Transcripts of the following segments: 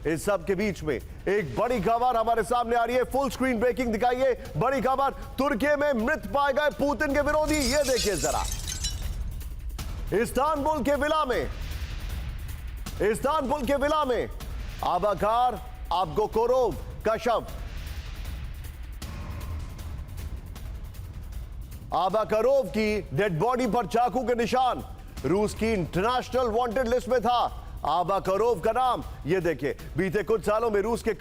इस सब के बीच में एक बड़ी खबर हमारे सामने आ रही है, फुल स्क्रीन ब्रेकिंग दिखाइए। बड़ी खबर, तुर्की में मृत पाए गए पुतिन के विरोधी। ये देखिए जरा, इस्तांबुल के विला में आबाकार अबगोकोरोव का शव। आबाकरोव की डेड बॉडी पर चाकू के निशान, रूस की इंटरनेशनल वांटेड लिस्ट में था आबाकरोव का नाम। यह देखिए, बीते कुछ सालों में रूस में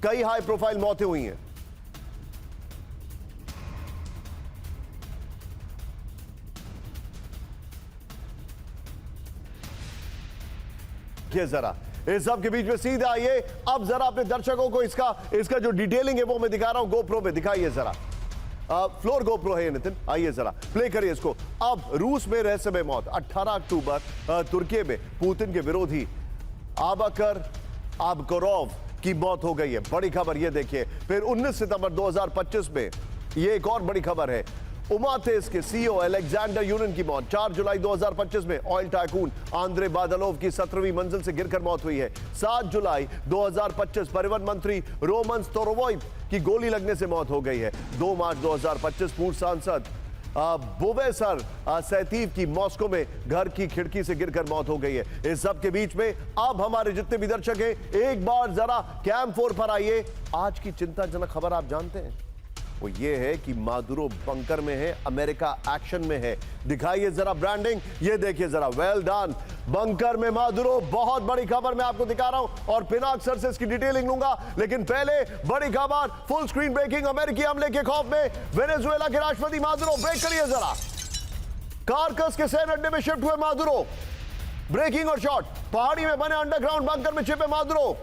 कई हाई प्रोफाइल मौतें हुई हैं। जरा इस सब के बीच में सीधा आइए, अब जरा अपने दर्शकों को इसका जो डिटेलिंग है वो मैं दिखा रहा हूं गोप्रो में। दिखाइए जरा, फ्लोर गोप्रो है नितिन, आइए जरा प्ले करिए इसको। अब रूस में रहस्यमय मौत, 18 अक्टूबर तुर्की में पुतिन के विरोधी आबाकरोव की मौत हो गई है। बड़ी खबर ये देखिए। फिर 19 सितंबर 2025 में ये एक और बड़ी खबर है, उमातेस के सीईओ अलेक्जेंडर यूनिन की मौत। 4 जुलाई 2025 में ऑयल टाइकून आंद्रे बादलोव की 17वीं मंजिल से गिरकर मौत हुई है। 7 जुलाई 2025 परिवहन मंत्री रोमन स्टोरोवोइव की गोली लगने से मौत हो गई है। 2 मार्च 2025 पूर्व सांसद बोवेसर सैतीव की मॉस्को में घर की खिड़की से गिरकर मौत हो गई है। इस सब के बीच में अब हमारे जितने भी दर्शक हैं, एक बार जरा कैम 4 पर आइए। आज की चिंताजनक खबर आप जानते हैं, वो ये है कि मादुरो बंकर में है, अमेरिका एक्शन में है। दिखाइए जरा ब्रांडिंग, ये देखिए जरा, वेल डन। बंकर में मादुरो, बहुत बड़ी खबर मैं आपको दिखा रहा हूं और पिनाक सर से इसकी डिटेलिंग लूंगा। लेकिन पहले बड़ी खबर, फुल स्क्रीन ब्रेकिंग, अमेरिकी हमले के खौफ में वेनेजुएला के राष्ट्रपति मादुरो। ब्रेक करिए जरा, कारकस के सैन्य अड्डे में शिफ्ट हुए मादुरो। ब्रेकिंग और शॉट, पहाड़ी में बने अंडरग्राउंड बंकर में छिपे Maduro.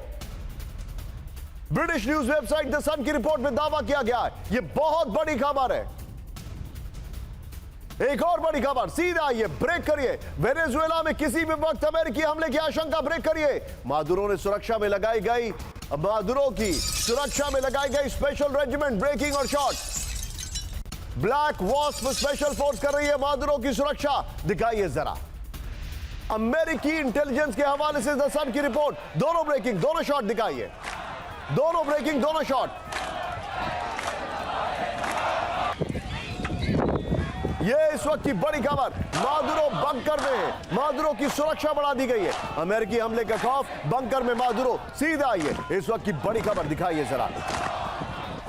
British news website the Sun की रिपोर्ट में दावा किया गया है। यह बहुत बड़ी खबर है। एक और बड़ी खबर, सीधा ये ब्रेक करिए। वेनेजुएला में किसी भी वक्त अमेरिकी हमले की आशंका, ब्रेक करिए। मादुरो की सुरक्षा में लगाई गई स्पेशल रेजिमेंट। ब्रेकिंग और shot, black wasp special force कर रही है मादुरो की सुरक्षा। दिखाइए जरा, अमेरिकी इंटेलिजेंस के हवाले से द सन की रिपोर्ट। दोनों ब्रेकिंग, दोनों शॉट दिखाइए, दोनों ब्रेकिंग, दोनों शॉट। ये इस वक्त की बड़ी खबर, मादुरो बंकर में है, मादुरो की सुरक्षा बढ़ा दी गई है। अमेरिकी हमले का खौफ, बंकर में मादुरो। सीधा आइए, इस वक्त की बड़ी खबर दिखाइए जरा।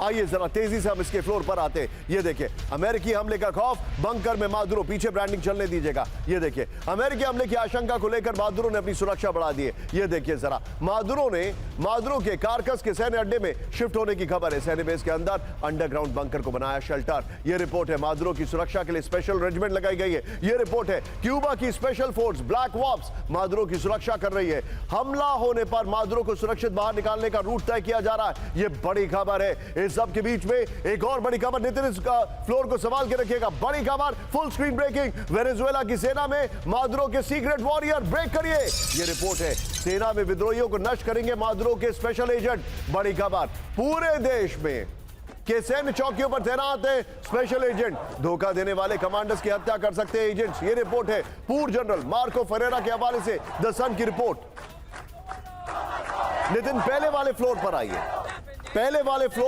आइए जरा तेजी से हम इसके फ्लोर पर आते। ये देखिए, अमेरिकी हमले का खौफ, बंकर में मादुरो। पीछे ब्रांडिंग चलने दीजिएगा। ये देखिए, अमेरिकी हमले की आशंका को लेकर मादुरो ने अपनी सुरक्षा बढ़ा दी है। ये देखिए जरा, मादुरो के कारकस के सैन्य अड्डे में शिफ्ट होने की खबर है। सैन्य बेस के अंदर अंडरग्राउंड बंकर को बनाया शेल्टर। यह रिपोर्ट है, मादुरो की सुरक्षा के लिए स्पेशल रेजिमेंट लगाई गई है। यह रिपोर्ट है, क्यूबा की special force black wasps Maduro की सुरक्षा कर रही है। हमला होने पर मादुरो को सुरक्षित बाहर निकालने का रूट तय किया जा रहा है। यह बड़ी खबर है। इस सब के बीच में एक और बड़ी खबर, नितिन इसका फ्लोर को संभाल के रखिएगा। बड़ी खबर, फुल स्क्रीन ब्रेकिंग, वेनेजुएला की सेना में मादुरो के सीक्रेट वॉरियर। ब्रेक करिए, यह रिपोर्ट है, सेना में विद्रोहियों को नष्ट करेंगे मादुरो के स्पेशल एजेंट। बड़ी खबर, पूरे देश में के सैन्य चौकियों पर तैनात है स्पेशल एजेंट। धोखा देने वाले कमांडर्स की हत्या कर सकते हैं एजेंट्स। यह रिपोर्ट है पूर्व जनरल मार्को फेरेरा के हवाले से द सन की रिपोर्ट। नितिन पहले वाले फ्लोर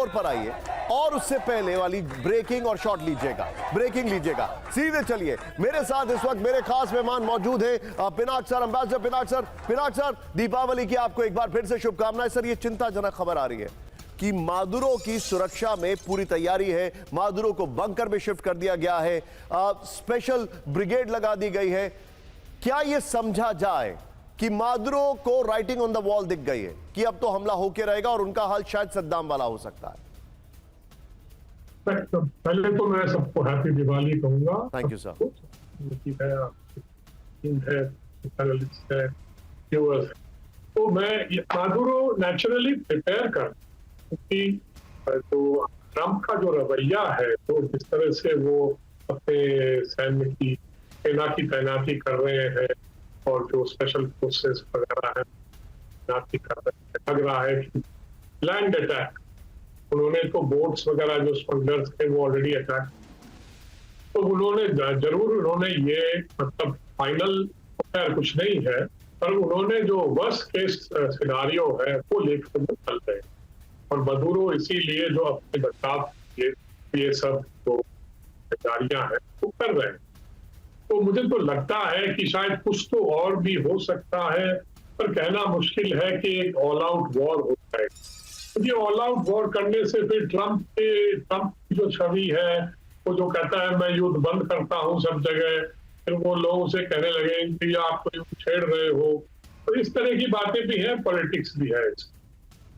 पर आइए, और उससे पहले वाली ब्रेकिंग और शॉट लीजिएगा, ब्रेकिंग लीजिएगा। सीधे चलिए, मेरे साथ इस वक्त मेरे खास मेहमान मौजूद हैं, Pinak sir, ambassador Pinak sir, Deepawali की आपको एक बार फिर से शुभकामनाएं। सर, ये चिंताजनक खबर आ रही है कि मादुरो की सुरक्षा में पूरी तैयारी है। मादुरो को बंकर में शिफ्ट कर दिया गया है, स्पेशल ब्रिगेड लगा दी गई है। क्या यह समझा जाए कि मादुरो को राइटिंग ऑन द वॉल दिख गई है कि अब तो हमला होके रहेगा और उनका हाल शायद सद्दाम वाला हो सकता है? पहले तो मैं सबको हैप्पी दिवाली कहूंगा। Thank you sir. तो मैं मादुरो नेचुरली प्रिपेयर कर, क्योंकि तो ट्रंप का जो रवैया है, तो जिस तरह से वो अपने सैन्य की सेना की तैनाती कर रहे हैं और जो स्पेशल फोर्सेस वगैरह है तैनाती कर रहे हैं, लग रहा है कि लैंड अटैक, उन्होंने तो बोट्स वगैरह जो स्मगलर्स थे वो ऑलरेडी अटैक, तो उन्होंने ये मतलब फाइनल कुछ नहीं है, पर उन्होंने जो वर्स्ट केस सिनारियो है वो लेकर वो चल रहे हैं और मदुरो इसीलिए जो अपने बचाव ये सब जो तैयारियां हैं वो कर रहे हैं। तो मुझे तो लगता है कि शायद कुछ तो और भी हो सकता है, पर कहना मुश्किल है कि एक ऑल आउट वॉर हो जाए। तो ये ऑल आउट वॉर करने से फिर ट्रंप की जो छवि है वो जो कहता है मैं युद्ध बंद करता हूँ सब जगह, फिर वो लोग उसे कहने लगे कि आप तो युद्ध छेड़ रहे हो। तो इस तरह की बातें भी हैं, पॉलिटिक्स भी है।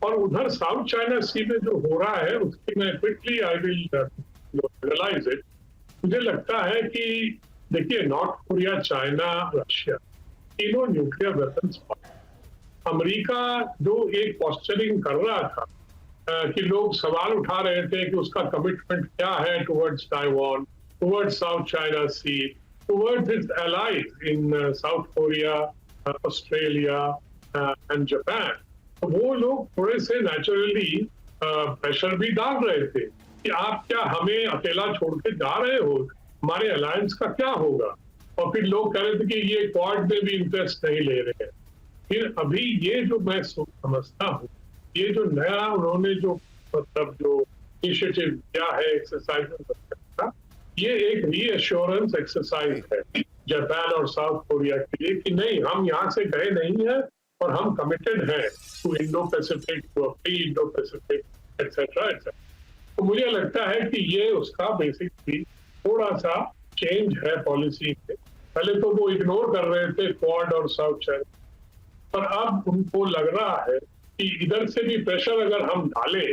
और उधर साउथ चाइना सी में जो हो रहा है उसकी मैं quickly I will analyse it. मुझे लगता है कि देखिए, नॉर्थ कोरिया, चाइना, रशिया तीनों न्यूक्लियर वेपन्स। अमेरिका जो एक पॉस्चरिंग कर रहा था कि लोग सवाल उठा रहे थे कि उसका कमिटमेंट क्या है towards Taiwan, towards South China Sea, towards its allies in South Korea, Australia and Japan. तो वो लोग थोड़े से नेचुरली प्रेशर भी डाल रहे थे कि आप क्या हमें अकेला छोड़ के जा रहे हो, हमारे अलायंस का क्या होगा। और फिर लोग कह रहे थे कि ये क्वाड में भी इंटरेस्ट नहीं ले रहे हैं। फिर अभी ये जो मैं समझता हूँ, ये जो नया उन्होंने जो मतलब जो इनिशिएटिव किया है एक्सरसाइज का, ये एक रीएश्योरेंस एक्सरसाइज है जापान और साउथ कोरिया के लिए कि नहीं, हम यहाँ से गए नहीं है और हम कमिटेड हैं to Indo Pacific, to free Indo Pacific etcetera etcetera. तो मुझे लगता है कि ये उसका बेसिकली थोड़ा सा चेंज है पॉलिसी में। पहले तो वो इग्नोर कर रहे थे क्वाड और साउथ चाइना, पर अब उनको लग रहा है कि इधर से भी प्रेशर अगर हम डालें,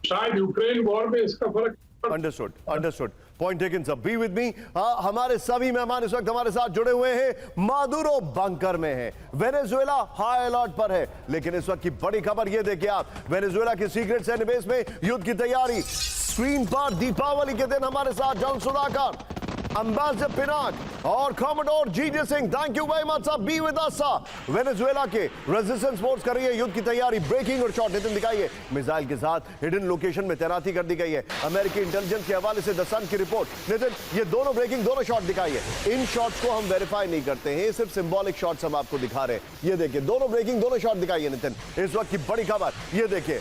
शायद यूक्रेन वॉर में इसका फर्क। Understood point taken sir. Be with me. हमारे सभी मेहमान इस वक्त हमारे साथ जुड़े हुए हैं। मादुरो बंकर में है, वेनेजुएला हाई अलर्ट पर है। लेकिन इस वक्त की बड़ी खबर ये देखिए आप, वेनेजुएला की सीक्रेट सैन्य बेस में युद्ध की तैयारी। स्क्रीन पर दीपावली के दिन हमारे साथ जनरल सुधाकर, एम्बेसडर पिनाक और commodore GJ Singh. Thank you very much sir, be with us sir. Venezuela के रेजिस्टेंस फोर्स कर रही है युद्ध की तैयारी। ब्रेकिंग और शॉट नितिन दिखाइए। मिसाइल के साथ हिडन लोकेशन में तैनाती कर दी गई है। अमेरिकी इंटेलिजेंस के हवाले से द सन की रिपोर्ट। नितिन, ये दोनों ब्रेकिंग, दोनों शॉट दिखाइए। इन शॉट्स को हम वेरीफाई नहीं करते हैं, सिर्फ सिंबॉलिक शॉट्स हम आपको दिखा रहे हैं। ये देखिए, दोनों ब्रेकिंग, दोनों शॉट दिखाइए नितिन। इस वक्त की बड़ी खबर ये देखिए,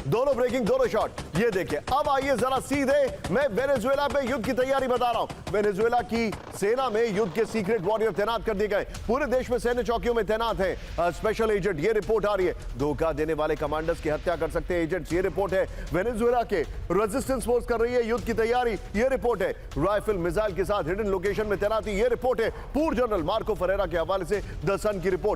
दोनों ब्रेकिंग, दोनों शॉट। ये देखिए। अब आइए जरा सीधे मैं वेनेजुएला पे युद्ध की तैयारी बता रहा हूं। वेनेजुएला की सेना में युद्ध के सीक्रेट वॉरियर तैनात कर दिए गए। पूरे देश में सैन्य चौकियों में तैनात हैं स्पेशल एजेंट। ये रिपोर्ट आ रही है। धोखा देने वाले कमांडर्स की हत्या कर सकते हैं एजेंट्स। ये रिपोर्ट है। वेनेजुएला के रेजिस्टेंस फोर्स कर रही है युद्ध की तैयारी। ये रिपोर्ट है। राइफल मिसाइल के साथ हिडन लोकेशन में तैनाती। ये रिपोर्ट है। पूर्व जनरल मार्को फरेरा के हवाले से द सन की रिपोर्ट।